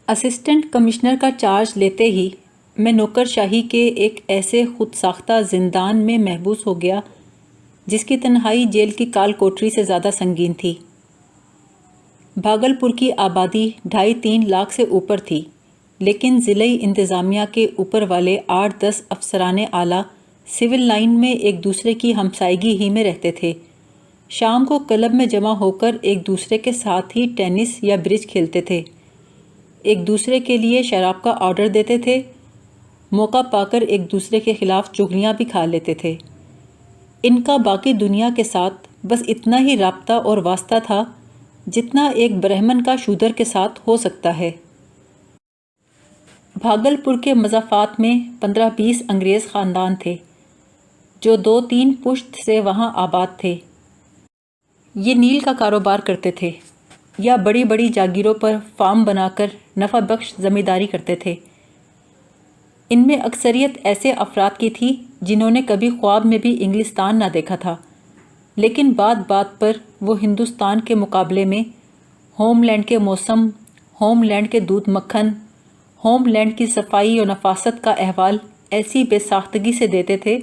Assistant commissioner کا charge لیتے ہی میں نوکر شاہی کے ایک ایسے خود ساختہ زندان میں محبوس ہو گیا جس کی تنہائی جیل کی کال کوٹری سے زیادہ سنگین تھی۔ بھاگلپور کی آبادی 2.5-3 لاکھ سے اوپر تھی، لیکن ضلعی انتظامیہ کے اوپر والے 8-10 افسران اعلیٰ سول لائن میں ایک دوسرے کی ہمسائیگی ہی میں رہتے تھے۔ شام کو کلب میں جمع ہو کر ایک دوسرے کے ساتھ ہی ٹینس یا برج کھیلتے تھے، ایک دوسرے کے لیے شراب کا آرڈر دیتے تھے، موقع پا کر ایک دوسرے کے خلاف چغلیاں بھی کھا لیتے تھے۔ ان کا باقی دنیا کے ساتھ بس اتنا ہی رابطہ اور واسطہ تھا جتنا ایک برہمن کا شودر کے ساتھ ہو سکتا ہے۔ بھاگلپور کے مضافات میں 15-20 انگریز خاندان تھے جو 2-3 پشت سے وہاں آباد تھے۔ یہ نیل کا کاروبار کرتے تھے یا بڑی بڑی جاگیروں پر فارم بنا کر نفع بخش زمینداری کرتے تھے۔ ان میں اکثریت ایسے افراد کی تھی جنہوں نے کبھی خواب میں بھی انگلستان نہ دیکھا تھا، لیکن بات بات پر وہ ہندوستان کے مقابلے میں ہوم لینڈ کے موسم، ہوم لینڈ کے دودھ مکھن، ہوم لینڈ کی صفائی و نفاست کا احوال ایسی بے ساختگی سے دیتے تھے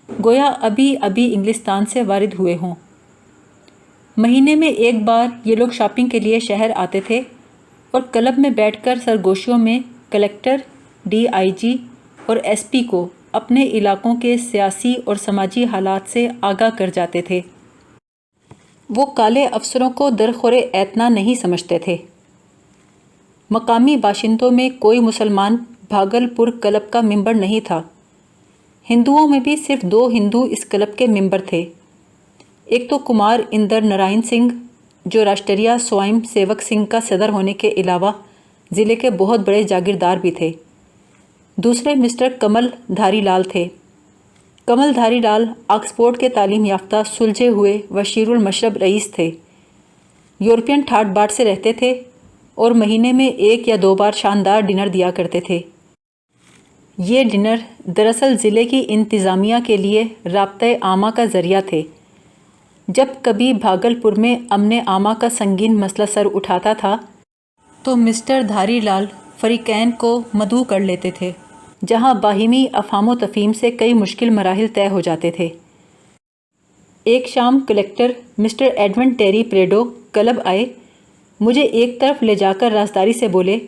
گویا ابھی ابھی انگلستان سے وارد ہوئے ہوں۔ مہینے میں ایک بار یہ لوگ شاپنگ کے لیے شہر آتے تھے اور کلب میں بیٹھ کر سرگوشیوں میں کلکٹر، DIG اور SP کو اپنے علاقوں کے سیاسی اور سماجی حالات سے آگاہ کر جاتے تھے۔ وہ کالے افسروں کو درخور اعتنا نہیں سمجھتے تھے۔ مقامی باشندوں میں کوئی مسلمان بھاگلپور کلب کا ممبر نہیں تھا۔ ہندوؤں میں بھی صرف 2 ہندو اس کلب کے ممبر تھے، ایک تو کمار اندر نارائن سنگھ جو راشٹریہ سوائم سیوک سنگھ کا صدر ہونے کے علاوہ ضلع کے بہت بڑے جاگیردار بھی تھے، دوسرے مسٹر کمل دھاری لال تھے۔ کمل دھاری لال آکسفورڈ کے تعلیم یافتہ سلجھے ہوئے وشیر المشرب رئیس تھے، یورپین ٹھاٹ باٹ سے رہتے تھے اور مہینے میں 1 یا 2 بار شاندار ڈنر دیا کرتے تھے۔ یہ ڈنر دراصل ضلع کی انتظامیہ کے لیے رابطۂ عامہ کا ذریعہ تھے۔ جب کبھی بھاگلپور میں امن عامہ کا سنگین مسئلہ سر اٹھاتا تھا تو مسٹر دھاری لال فریقین کو مدعو کر لیتے تھے، جہاں باہمی افہام و تفہیم سے کئی مشکل مراحل طے ہو جاتے تھے۔ ایک شام کلکٹر مسٹر ایڈون ٹیری پریڈو کلب آئے، مجھے ایک طرف لے جا کر رازداری سے بولے،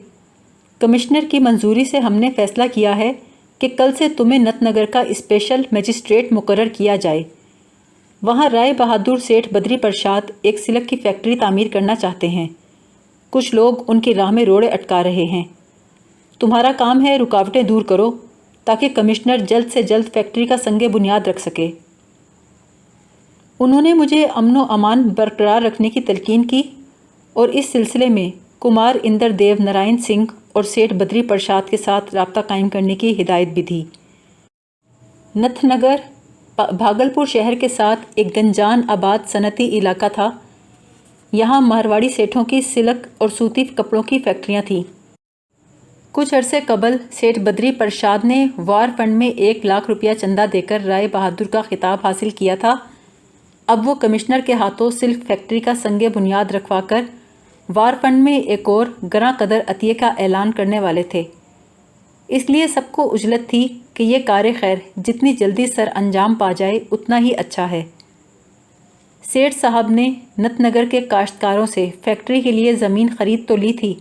کمشنر کی منظوری سے ہم نے فیصلہ کیا ہے کہ کل سے تمہیں نت نگر کا اسپیشل مجسٹریٹ مقرر کیا جائے۔ وہاں رائے بہادر سیٹھ بدری پرساد ایک سلک کی فیکٹری تعمیر کرنا چاہتے ہیں، کچھ لوگ ان کی راہ میں روڑے اٹکا رہے ہیں، تمہارا کام ہے رکاوٹیں دور کرو تاکہ کمشنر جلد سے جلد فیکٹری کا سنگ بنیاد رکھ سکے۔ انہوں نے مجھے امن و امان برقرار رکھنے کی تلقین کی اور اس سلسلے میں کمار اندر دیو نارائن سنگھ اور سیٹھ بدری پرساد کے ساتھ رابطہ قائم کرنے کی ہدایت بھی دی۔ نتھ نگر بھاگلپور شہر کے ساتھ ایک گنجان آباد صنعتی علاقہ تھا۔ یہاں مارواڑی سیٹھوں کی سلک اور سوتی کپڑوں کی فیکٹریاں تھیں۔ کچھ عرصے قبل سیٹھ بدری پرساد نے وار فنڈ میں 1 لاکھ روپیہ چندہ دے کر رائے بہادر کا خطاب حاصل کیا تھا۔ اب وہ کمشنر کے ہاتھوں سلک فیکٹری کا سنگ بنیاد رکھوا کر وار فنڈ میں ایک اور گراں قدر عطیے کا اعلان کرنے والے تھے۔ اس لیے سب کو عجلت تھی کہ یہ کار خیر جتنی جلدی سر انجام پا جائے اتنا ہی اچھا ہے۔ سیٹھ صاحب نے نت نگر کے کاشتکاروں سے فیکٹری کے لیے زمین خرید تو لی تھی،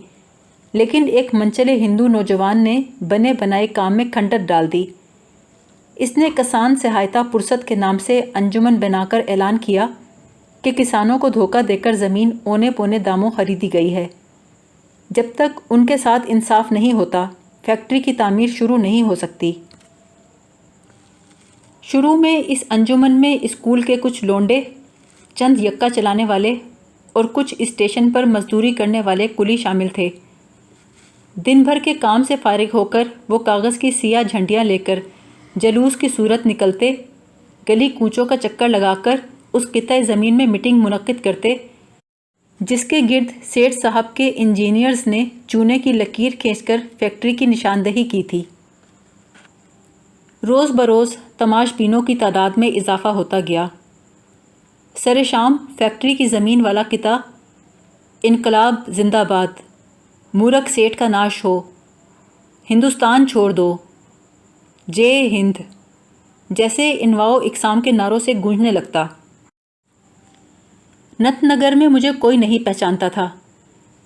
لیکن ایک منچلے ہندو نوجوان نے بنے بنائے کام میں کھنڈر ڈال دی۔ اس نے کسان سہایتا پرست کے نام سے انجمن بنا کر اعلان کیا کہ کسانوں کو دھوکہ دے کر زمین اونے پونے داموں خریدی گئی ہے۔ جب تک ان کے ساتھ انصاف نہیں ہوتا فیکٹری کی تعمیر شروع نہیں ہو سکتی۔ شروع میں اس انجمن میں اسکول کے کچھ لونڈے، چند یکا چلانے والے اور کچھ اسٹیشن پر مزدوری کرنے والے کلی شامل تھے۔ دن بھر کے کام سے فارغ ہو کر وہ کاغذ کی سیاہ جھنڈیاں لے کر جلوس کی صورت نکلتے، گلی کوچوں کا چکر لگا کر اس قطعہ زمین میں میٹنگ منعقد کرتے جس کے گرد سیٹھ صاحب کے انجینئرز نے چونے کی لکیر کھینچ کر فیکٹری کی نشاندہی کی تھی۔ روز بروز تماش بینوں کی تعداد میں اضافہ ہوتا گیا۔ سر شام فیکٹری کی زمین والا قطعہ انقلاب زندہ باد، مورک سیٹھ کا ناش ہو، ہندوستان چھوڑ دو، جے ہند جیسے انواع اقسام کے نعروں سے گونجنے لگتا۔ نت نگر میں مجھے کوئی نہیں پہچانتا تھا،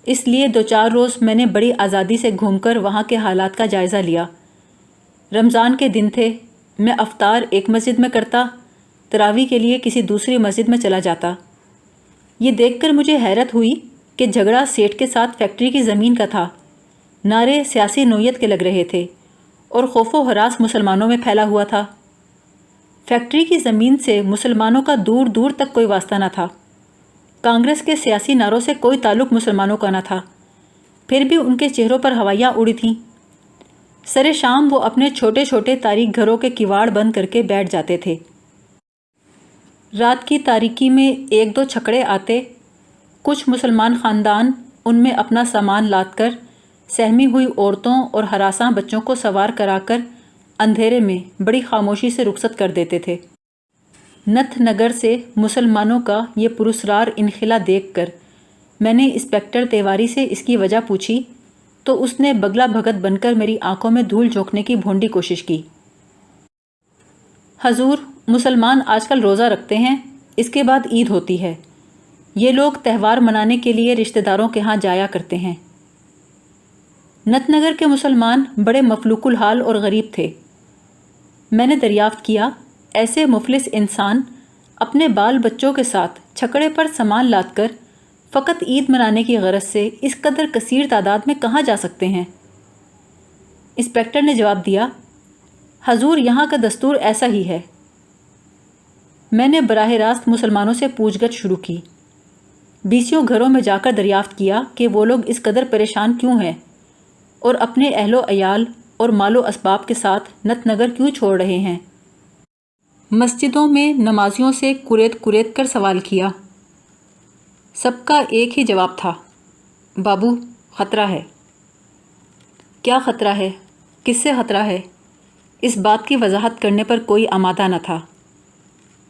اس لیے 2-4 روز میں نے بڑی آزادی سے گھوم کر وہاں کے حالات کا جائزہ لیا۔ رمضان کے دن تھے، میں افطار ایک مسجد میں کرتا، تراویح کے لیے کسی دوسری مسجد میں چلا جاتا۔ یہ دیکھ کر مجھے حیرت ہوئی کہ جھگڑا سیٹھ کے ساتھ فیکٹری کی زمین کا تھا، نعرے سیاسی نوعیت کے لگ رہے تھے اور خوف و ہراس مسلمانوں میں پھیلا ہوا تھا۔ فیکٹری کی زمین سے مسلمانوں کا دور دور تک کوئی واسطہ نہ تھا۔ کانگریس کے سیاسی نعروں سے کوئی تعلق مسلمانوں کا نہ تھا، پھر بھی ان کے چہروں پر ہوائیاں اڑی تھیں۔ سر شام وہ اپنے چھوٹے چھوٹے تاریک گھروں کے کواڑ بند کر کے بیٹھ جاتے تھے۔ رات کی تاریکی میں 1-2 چھکڑے آتے، کچھ مسلمان خاندان ان میں اپنا سامان لاد کر سہمی ہوئی عورتوں اور ہراساں بچوں کو سوار کرا کر اندھیرے میں بڑی خاموشی سے رخصت کر دیتے تھے۔ نت نگر سے مسلمانوں کا یہ پراسرار انخلا دیکھ کر میں نے انسپکٹر تیواری سے اس کی وجہ پوچھی تو اس نے بگلا بھگت بن کر میری آنکھوں میں دھول جھونکنے کی بھونڈی کوشش کی۔ حضور، مسلمان آج کل روزہ رکھتے ہیں، اس کے بعد عید ہوتی ہے، یہ لوگ تہوار منانے کے لیے رشتہ داروں کے ہاں جایا کرتے ہیں۔ نت نگر کے مسلمان بڑے مفلوق الحال اور غریب تھے۔ میں نے دریافت کیا، ایسے مفلس انسان اپنے بال بچوں کے ساتھ چھکڑے پر سامان لاد کر فقط عید منانے کی غرض سے اس قدر کثیر تعداد میں کہاں جا سکتے ہیں؟ انسپکٹر نے جواب دیا، حضور یہاں کا دستور ایسا ہی ہے۔ میں نے براہ راست مسلمانوں سے پوچھ گچھ شروع کی، 20 گھروں میں جا کر دریافت کیا کہ وہ لوگ اس قدر پریشان کیوں ہیں اور اپنے اہل و عیال اور مال و اسباب کے ساتھ نت نگر کیوں چھوڑ رہے ہیں۔ مسجدوں میں نمازیوں سے کریت کریت کر سوال کیا، سب کا ایک ہی جواب تھا، بابو خطرہ ہے۔ کیا خطرہ ہے؟ کس سے خطرہ ہے؟ اس بات کی وضاحت کرنے پر کوئی آمادہ نہ تھا۔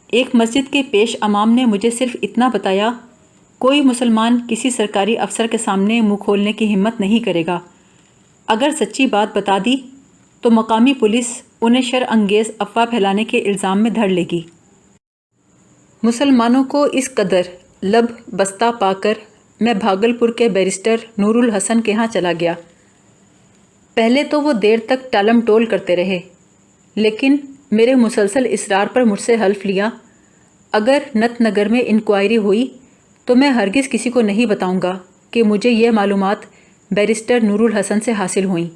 ایک مسجد کے پیش امام نے مجھے صرف اتنا بتایا، کوئی مسلمان کسی سرکاری افسر کے سامنے منہ کھولنے کی ہمت نہیں کرے گا، اگر سچی بات بتا دی تو مقامی پولیس انہیں شر انگیز افواہ پھیلانے کے الزام میں دھر لے گی۔ مسلمانوں کو اس قدر لب بستہ پا کر میں بھاگلپور کے بیرسٹر نور الحسن کے ہاں چلا گیا۔ پہلے تو وہ دیر تک ٹالم ٹول کرتے رہے، لیکن میرے مسلسل اصرار پر مجھ سے حلف لیا، اگر نت نگر میں انکوائری ہوئی تو میں ہرگز کسی کو نہیں بتاؤں گا کہ مجھے یہ معلومات بیرسٹر نور الحسن سے حاصل ہوئیں۔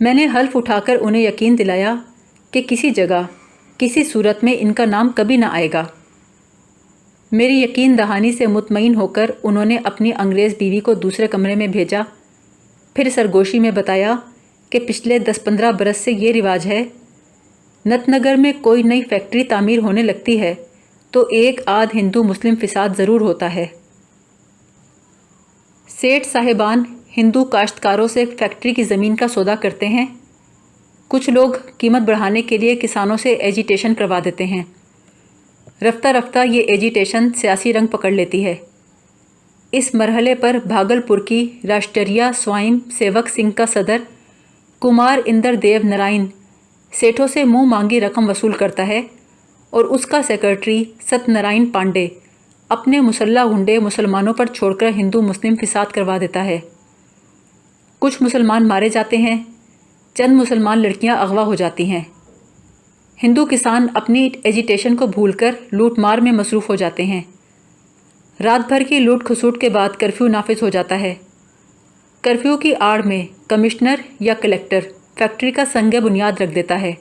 میں نے حلف اٹھا کر انہیں یقین دلایا کہ کسی جگہ کسی صورت میں ان کا نام کبھی نہ آئے گا۔ میری یقین دہانی سے مطمئن ہو کر انہوں نے اپنی انگریز بیوی کو دوسرے کمرے میں بھیجا، پھر سرگوشی میں بتایا کہ پچھلے 10-15 برس سے یہ رواج ہے، نت نگر میں کوئی نئی فیکٹری تعمیر ہونے لگتی ہے تو ایک آدھ ہندو مسلم فساد ضرور ہوتا ہے۔ سیٹھ صاحبان ہندو کاشتکاروں سے فیکٹری کی زمین کا سودا کرتے ہیں، کچھ لوگ قیمت بڑھانے کے لیے کسانوں سے ایجیٹیشن کروا دیتے ہیں۔ رفتہ رفتہ یہ ایجیٹیشن سیاسی رنگ پکڑ لیتی ہے۔ اس مرحلے پر بھاگلپور کی راشٹریہ سوائم سیوک سنگھ کا صدر کمار اندر دیو نارائن سیٹھوں سے منہ مانگی رقم وصول کرتا ہے اور اس کا سیکرٹری ست نارائن پانڈے اپنے مسلح غنڈے مسلمانوں پر چھوڑ کر ہندو مسلم فساد کروا دیتا ہے۔ کچھ مسلمان مارے جاتے ہیں، چند مسلمان لڑکیاں اغوا ہو جاتی ہیں۔ ہندو کسان اپنی ایجیٹیشن کو بھول کر لوٹ مار میں مصروف ہو جاتے ہیں۔ رات بھر کی لوٹ کھسوٹ کے بعد کرفیو نافذ ہو جاتا ہے۔ کرفیو کی آڑ میں کمشنر یا کلیکٹر فیکٹری کا سنگ بنیاد رکھ دیتا ہے۔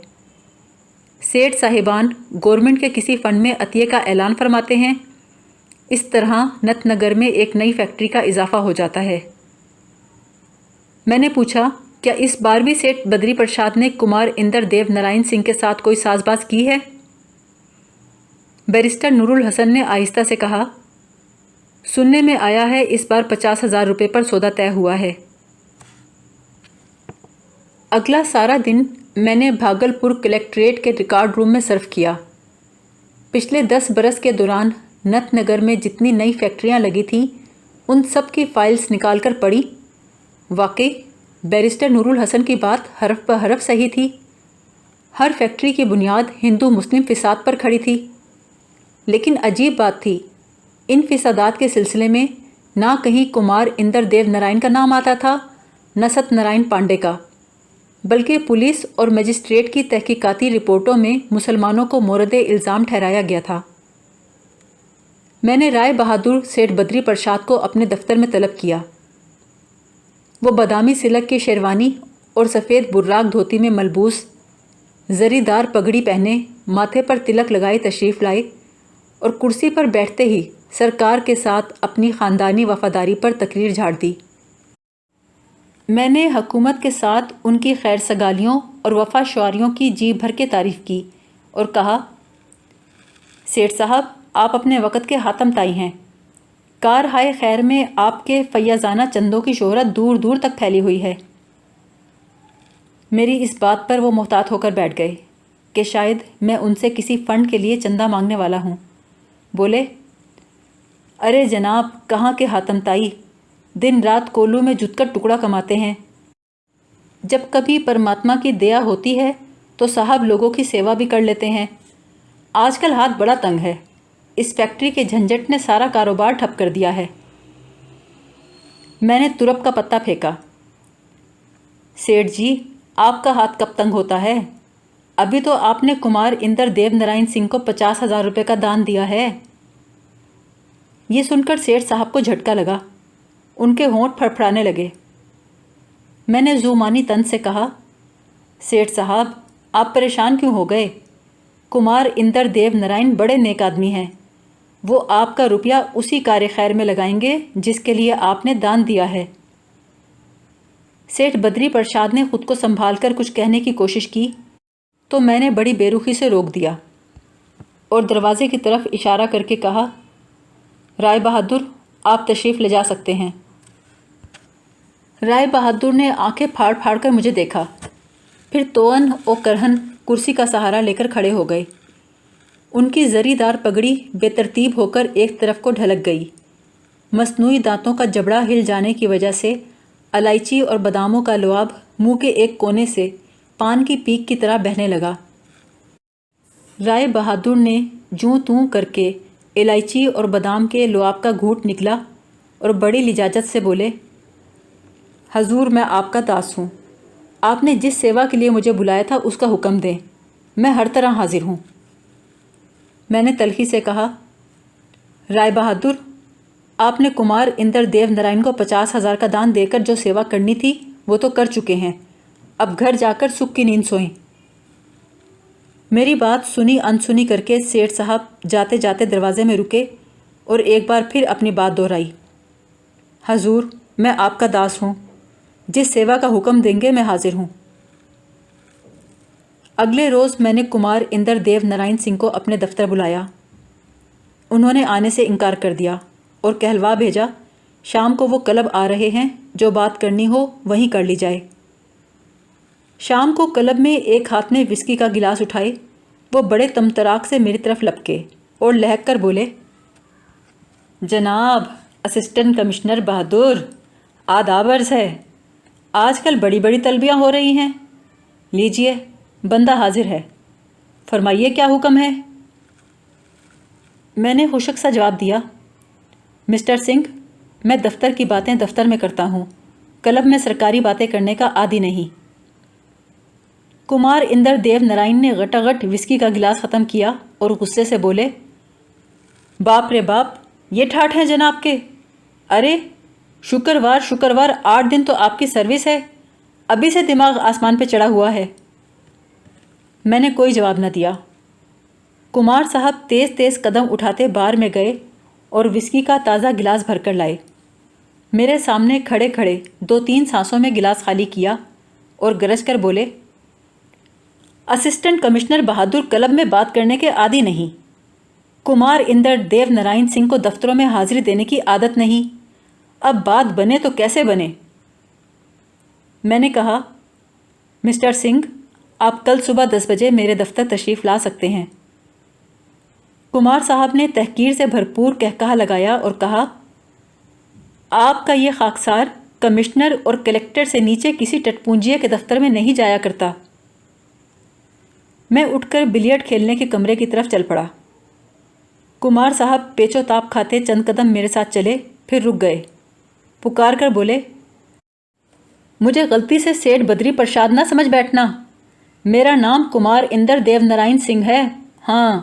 سیٹھ صاحبان گورنمنٹ کے کسی فنڈ میں عطیے کا اعلان فرماتے ہیں، اس طرح نت نگر میں ایک نئی فیکٹری کا اضافہ ہو جاتا ہے۔ میں نے پوچھا، کیا اس بار بھی سیٹھ بدری پرساد نے کمار اندر دیو نارائن سنگھ کے ساتھ کوئی ساز باز کی ہے؟ بیرسٹر نور الحسن نے آہستہ سے کہا، سننے میں آیا ہے اس بار 50,000 روپے پر سودا طے ہوا ہے۔ اگلا سارا دن میں نے بھاگلپور کلیکٹریٹ کے ریکارڈ روم میں صرف کیا۔ پچھلے 10 برس کے دوران نت نگر میں جتنی نئی فیکٹریاں لگی تھیں ان سب کی فائلز نکال کر پڑھی واقعی بیرسٹر نور الحسن کی بات حرف بہ حرف صحیح تھی۔ ہر فیکٹری کی بنیاد ہندو مسلم فساد پر کھڑی تھی، لیکن عجیب بات تھی، ان فسادات کے سلسلے میں نہ کہیں کمار اندر دیو نارائن کا نام آتا تھا، نہ ست نارائن پانڈے کا، بلکہ پولیس اور مجسٹریٹ کی تحقیقاتی رپورٹوں میں مسلمانوں کو مورد الزام ٹھہرایا گیا تھا۔ میں نے رائے بہادر سیٹھ بدری پرساد کو اپنے دفتر میں طلب کیا۔ وہ بادامی سلک کی شیروانی اور سفید براق دھوتی میں ملبوس، زری دار پگڑی پہنے، ماتھے پر تلک لگائے تشریف لائے اور کرسی پر بیٹھتے ہی سرکار کے ساتھ اپنی خاندانی وفاداری پر تقریر جھاڑ دی۔ میں نے حکومت کے ساتھ ان کی خیر سگالیوں اور وفا شعاریوں کی جی بھر کے تعریف کی اور کہا، سیٹھ صاحب آپ اپنے وقت کے حاتم طائی ہیں۔ کار ہائے خیر میں آپ کے فیاضانہ چندوں کی شہرت دور دور تک پھیلی ہوئی ہے۔ میری اس بات پر وہ محتاط ہو کر بیٹھ گئے کہ شاید میں ان سے کسی فنڈ کے لیے چندہ مانگنے والا ہوں۔ بولے، ارے جناب، کہاں کے حاتم طائی، دن رات کولو میں جت کر ٹکڑا کماتے ہیں۔ جب کبھی پرماتما کی دیا ہوتی ہے تو صاحب لوگوں کی سیوا بھی کر لیتے ہیں۔ آج کل ہاتھ بڑا تنگ ہے، اس فیکٹری کے جھنجٹ نے سارا کاروبار ٹھپ کر دیا ہے۔ میں نے ترپ کا پتہ پھینکا۔ سیٹھ جی، آپ کا ہاتھ کب تنگ ہوتا ہے؟ ابھی تو آپ نے کمار اندر دیو نارائن سنگھ کو 50,000 روپے کا دان دیا ہے۔ یہ سن کر سیٹھ صاحب کو جھٹکا لگا، ان کے ہونٹ پھڑپھڑانے لگے۔ میں نے زومانی طنز سے کہا، سیٹھ صاحب آپ پریشان کیوں ہو گئے؟ کمار اندر دیو نارائن بڑے نیک آدمی ہیں، وہ آپ کا روپیہ اسی کار خیر میں لگائیں گے جس کے لیے آپ نے دان دیا ہے۔ سیٹھ بدری پرساد نے خود کو سنبھال کر کچھ کہنے کی کوشش کی تو میں نے بڑی بے رخی سے روک دیا اور دروازے کی طرف اشارہ کر کے کہا، رائے بہادر آپ تشریف لے جا سکتے ہیں۔ رائے بہادر نے آنکھیں پھاڑ پھاڑ کر مجھے دیکھا، پھر توأن و کرہن کرسی کا سہارا لے کر کھڑے ہو گئے۔ ان کی زری دار پگڑی بے ترتیب ہو کر ایک طرف کو ڈھلک گئی۔ مصنوعی دانتوں کا جبڑا ہل جانے کی وجہ سے الائچی اور باداموں کا لعاب منہ کے ایک کونے سے پان کی پیک کی طرح بہنے لگا۔ رائے بہادر نے جوں توں کر کے الائچی اور بادام کے لعاب کا گھونٹ نکلا اور بڑی لجاجت سے بولے، حضور میں آپ کا داس ہوں، آپ نے جس سیوا کے لیے مجھے بلایا تھا اس کا حکم دیں، میں ہر طرح حاضر ہوں۔ میں نے تلخی سے کہا، رائے بہادر آپ نے کمار اندر دیو نارائن کو 50,000 کا دان دے کر جو سیوا کرنی تھی وہ تو کر چکے ہیں، اب گھر جا کر سکھ کی نیند سوئیں۔ میری بات سنی انسنی کر کے سیٹھ صاحب جاتے جاتے دروازے میں رکے اور ایک بار پھر اپنی بات دہرائی، حضور میں آپ کا داس ہوں، جس سیوا کا حکم دیں گے میں حاضر ہوں۔ اگلے روز میں نے کمار اندر دیو نارائن سنگھ کو اپنے دفتر بلایا۔ انہوں نے آنے سے انکار کر دیا اور کہلوا بھیجا، شام کو وہ کلب آ رہے ہیں، جو بات کرنی ہو وہیں کر لی جائے۔ شام کو کلب میں ایک ہاتھ میں وسکی کا گلاس اٹھائے وہ بڑے تمتراک سے میری طرف لپکے اور لہک کر بولے، جناب اسسٹنٹ کمشنر بہادر، آداب عرض ہے، آج کل بڑی بڑی طلبیاں ہو رہی ہیں، لیجئے بندہ حاضر ہے، فرمائیے کیا حکم ہے؟ میں نے خشک سا جواب دیا، مسٹر سنگھ، میں دفتر کی باتیں دفتر میں کرتا ہوں، کلب میں سرکاری باتیں کرنے کا عادی نہیں۔ کمار اندر دیو نارائن نے غٹا غٹ وسکی کا گلاس ختم کیا اور غصے سے بولے، باپ رے باپ، یہ ٹھاٹھ ہیں جناب کے، ارے شکروار 8 دن تو آپ کی سروس ہے، ابھی سے دماغ آسمان پہ چڑھا ہوا ہے۔ میں نے کوئی جواب نہ دیا۔ کمار صاحب تیز تیز قدم اٹھاتے بار میں گئے اور وسکی کا تازہ گلاس بھر کر لائے۔ میرے سامنے کھڑے کھڑے 2-3 سانسوں میں گلاس خالی کیا اور گرج کر بولے، اسسٹنٹ کمشنر بہادر کلب میں بات کرنے کے عادی نہیں، کمار اندر دیو نارائن سنگھ کو دفتروں میں حاضری دینے کی عادت نہیں، اب بات بنے تو کیسے بنے؟ میں نے کہا، مسٹر سنگھ آپ کل صبح 10 بجے میرے دفتر تشریف لا سکتے ہیں۔ کمار صاحب نے تحقیر سے بھرپور قہقہہ لگایا اور کہا، آپ کا یہ خاکسار کمشنر اور کلیکٹر سے نیچے کسی ٹٹپونجیے کے دفتر میں نہیں جایا کرتا۔ میں اٹھ کر بلیئرڈ کھیلنے کے کمرے کی طرف چل پڑا۔ کمار صاحب پیچ و تاب کھاتے چند قدم میرے ساتھ چلے، پھر رک گئے، پکار کر بولے، مجھے غلطی سے سیٹھ بدری پرساد نہ سمجھ بیٹھنا، میرا نام کمار اندر دیو نارائن سنگھ ہے، ہاں